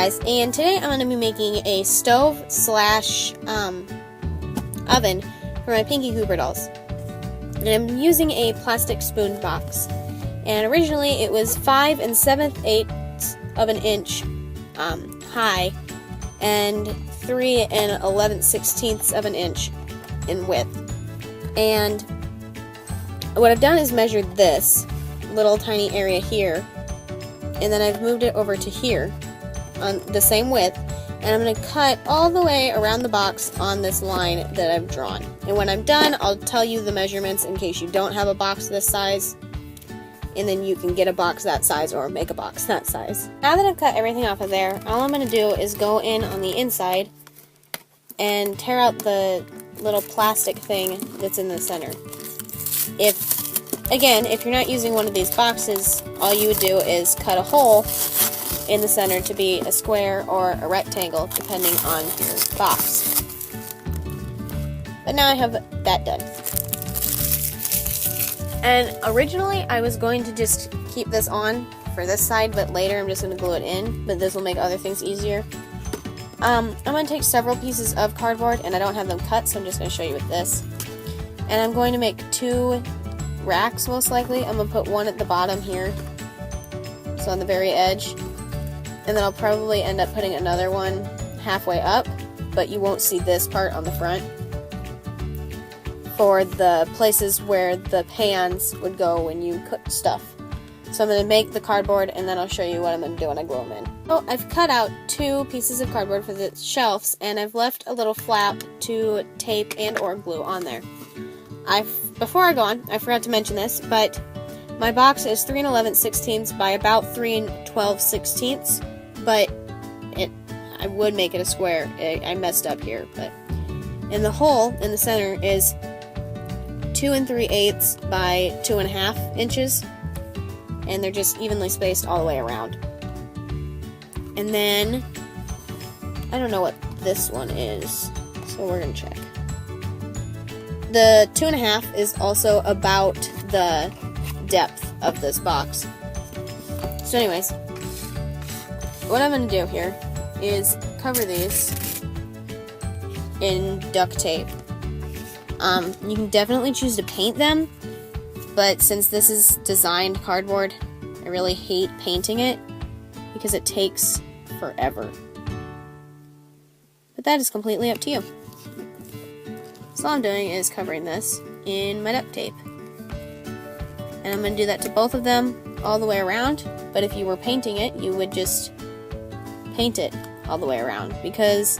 guys, and today I'm going to be making a stove slash oven for my Pinkie Cooper dolls. And I'm using a plastic spoon box. And originally it was 5 7/8 of an inch high and 3 11/16 of an inch in width. And what I've done is measured this little tiny area here, and then I've moved it over to here on the same width, and I'm going to cut all the way around the box on this line that I've drawn. And when I'm done, I'll tell you the measurements in case you don't have a box this size, and then you can get a box that size or make a box that size. Now that I've cut everything off of there, all I'm going to do is go in on the inside and tear out the little plastic thing that's in the center. If you're not using one of these boxes, all you would do is cut a hole in the center to be a square or a rectangle, depending on your box. But now I have that done. And originally I was going to just keep this on for this side, but later I'm just going to glue it in, but this will make other things easier. I'm going to take several pieces of cardboard, and I don't have them cut, so I'm just going to show you with this. And I'm going to make 2 racks, most likely. I'm going to put one at the bottom here, so on the very edge, and then I'll probably end up putting another one halfway up, but you won't see this part on the front, for the places where the pans would go when you cook stuff. So I'm going to make the cardboard, and then I'll show you what I'm going to do when I glue them in. So I've cut out 2 pieces of cardboard for the shelves, and I've left a little flap to tape and or glue on there. Before I go on, I forgot to mention this, but my box is 3 11/16 by about 3 12/16, but I would make it a square. I messed up here, but and the hole in the center is 2 3/8 by 2.5 inches, and they're just evenly spaced all the way around. And then I don't know what this one is, so we're gonna check. The 2.5 is also about the depth of this box. So anyways, what I'm going to do here is cover these in duct tape. You can definitely choose to paint them, but since this is designed cardboard, I really hate painting it because it takes forever. But that is completely up to you. So all I'm doing is covering this in my duct tape. And I'm going to do that to both of them all the way around, but if you were painting it, you would just paint it all the way around, because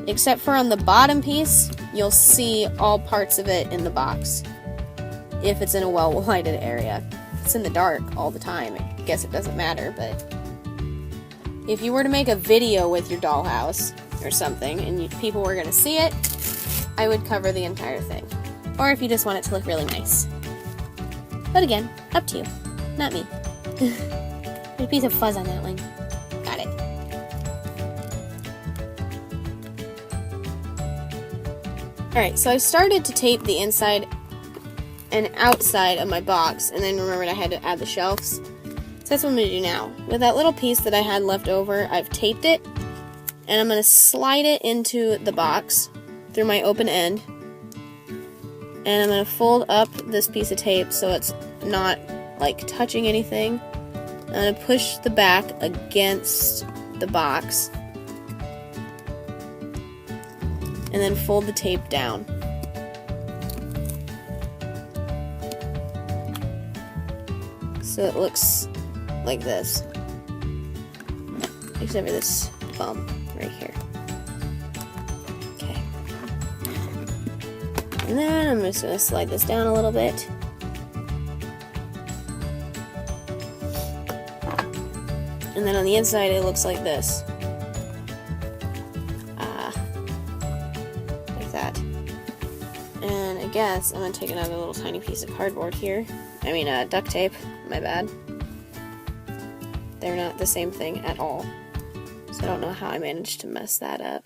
except for on the bottom piece, you'll see all parts of it in the box if it's in a well-lighted area. If it's in the dark all the time, I guess it doesn't matter, but if you were to make a video with your dollhouse or something and people were going to see it, I would cover the entire thing. Or if you just want it to look really nice. But again, up to you. Not me. There's a piece of fuzz on that one. Got it. Alright, so I started to tape the inside and outside of my box, and then remembered I had to add the shelves. So that's what I'm going to do now. With that little piece that I had left over, I've taped it, and I'm going to slide it into the box through my open end, and I'm going to fold up this piece of tape so it's not like touching anything. I'm going to push the back against the box and then fold the tape down. So it looks like this, except for this bump right here. And then I'm just going to slide this down a little bit. And then on the inside it looks like this. Like that. And I guess I'm going to take another little tiny piece of cardboard here. Duct tape. My bad. They're not the same thing at all. So I don't know how I managed to mess that up.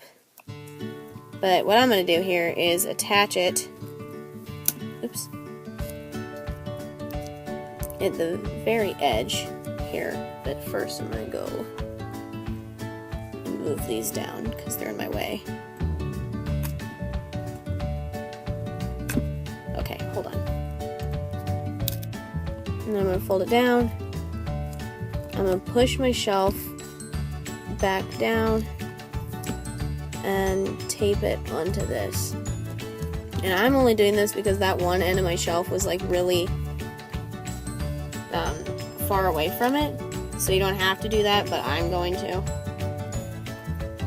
But what I'm going to do here is attach it, oops, at the very edge here. But first I'm going to go move these down because they're in my way. Okay, hold on. And I'm going to fold it down. I'm going to push my shelf back down and tape it onto this. And I'm only doing this because that one end of my shelf was like really far away from it. So you don't have to do that, but I'm going to.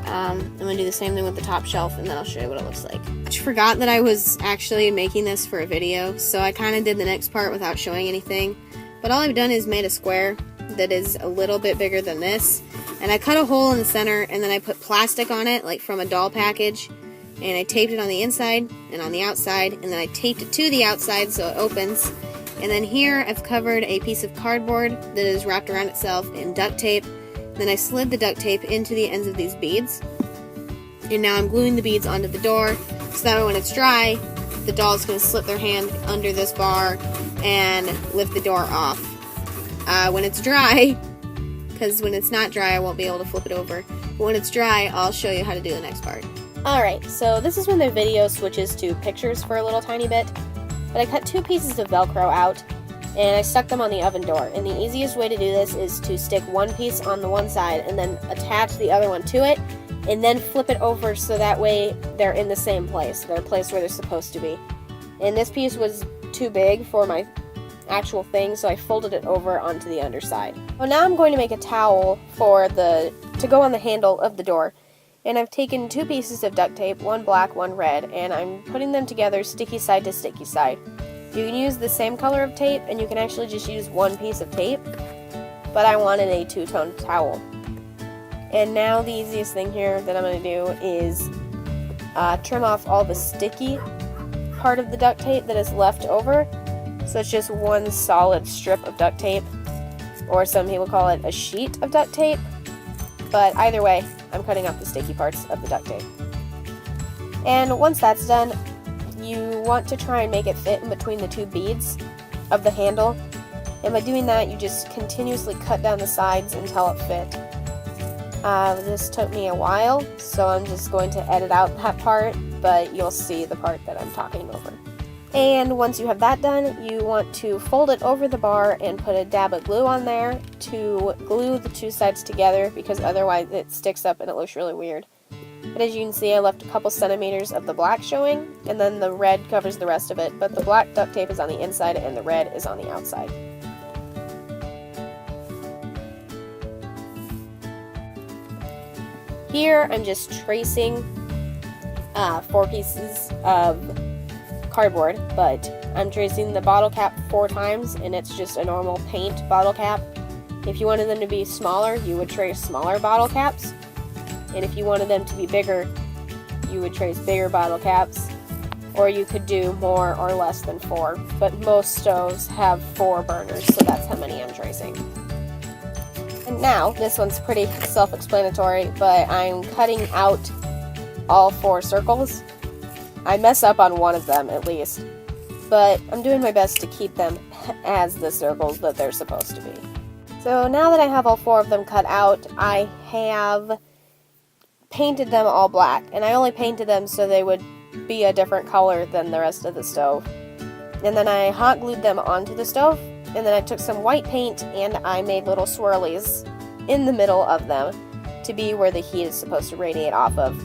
I'm going to do the same thing with the top shelf, and then I'll show you what it looks like. I forgot that I was actually making this for a video, so I kind of did the next part without showing anything. But all I've done is made a square that is a little bit bigger than this. And I cut a hole in the center, and then I put plastic on it, like from a doll package. And I taped it on the inside and on the outside, and then I taped it to the outside so it opens. And then here I've covered a piece of cardboard that is wrapped around itself in duct tape. Then I slid the duct tape into the ends of these beads. And now I'm gluing the beads onto the door, so that way when it's dry, the doll's going to slip their hand under this bar and lift the door off. When it's dry, because when it's not dry I won't be able to flip it over, but when it's dry I'll show you how to do the next part. Alright, so this is when the video switches to pictures for a little tiny bit. But I cut 2 pieces of Velcro out, and I stuck them on the oven door. And the easiest way to do this is to stick one piece on the one side, and then attach the other one to it, and then flip it over so that way they're in the same place. They're placed where they're supposed to be. And this piece was too big for my actual thing, so I folded it over onto the underside. Well, now I'm going to make a towel to go on the handle of the door. And I've taken 2 pieces of duct tape, one black, one red, and I'm putting them together sticky side to sticky side. You can use the same color of tape, and you can actually just use one piece of tape, but I wanted a 2-tone towel. And now the easiest thing here that I'm going to do is trim off all the sticky part of the duct tape that is left over. So it's just one solid strip of duct tape, or some people call it a sheet of duct tape, but either way, I'm cutting off the sticky parts of the duct tape. And once that's done, you want to try and make it fit in between the 2 beads of the handle. And by doing that, you just continuously cut down the sides until it fit. This took me a while, so I'm just going to edit out that part, but you'll see the part that I'm talking over. And once you have that done, you want to fold it over the bar and put a dab of glue on there to glue the 2 sides together, because otherwise it sticks up and it looks really weird. But as you can see, I left a couple centimeters of the black showing, and then the red covers the rest of it, but the black duct tape is on the inside and the red is on the outside. Here I'm just tracing 4 pieces of cardboard, but I'm tracing the bottle cap 4 times, and it's just a normal paint bottle cap. If you wanted them to be smaller, you would trace smaller bottle caps, and if you wanted them to be bigger, you would trace bigger bottle caps, or you could do more or less than 4, but most stoves have 4 burners, so that's how many I'm tracing. And now, this one's pretty self-explanatory, but I'm cutting out all 4 circles. I mess up on one of them, at least, but I'm doing my best to keep them as the circles that they're supposed to be. So now that I have all 4 of them cut out, I have painted them all black, and I only painted them so they would be a different color than the rest of the stove. And then I hot glued them onto the stove, and then I took some white paint and I made little swirlies in the middle of them to be where the heat is supposed to radiate off of.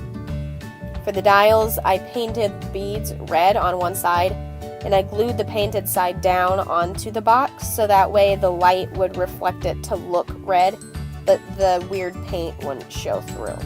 For the dials, I painted beads red on one side, and I glued the painted side down onto the box so that way the light would reflect it to look red, but the weird paint wouldn't show through.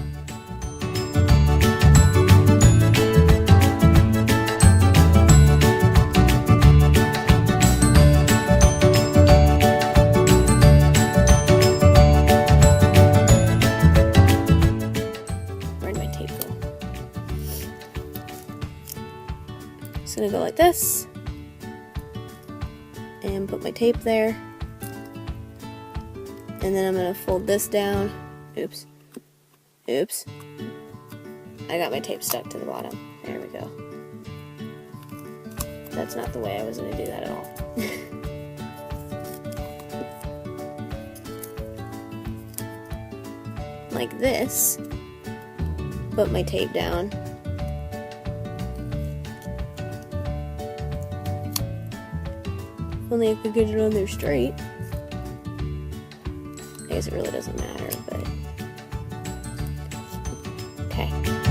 Just gonna go like this and put my tape there, and then I'm gonna fold this down. Oops. I got my tape stuck to the bottom. There we go. That's not the way I was gonna do that at all. Like this. put my tape down. If only I could get it on there straight. I guess it really doesn't matter, but... Okay.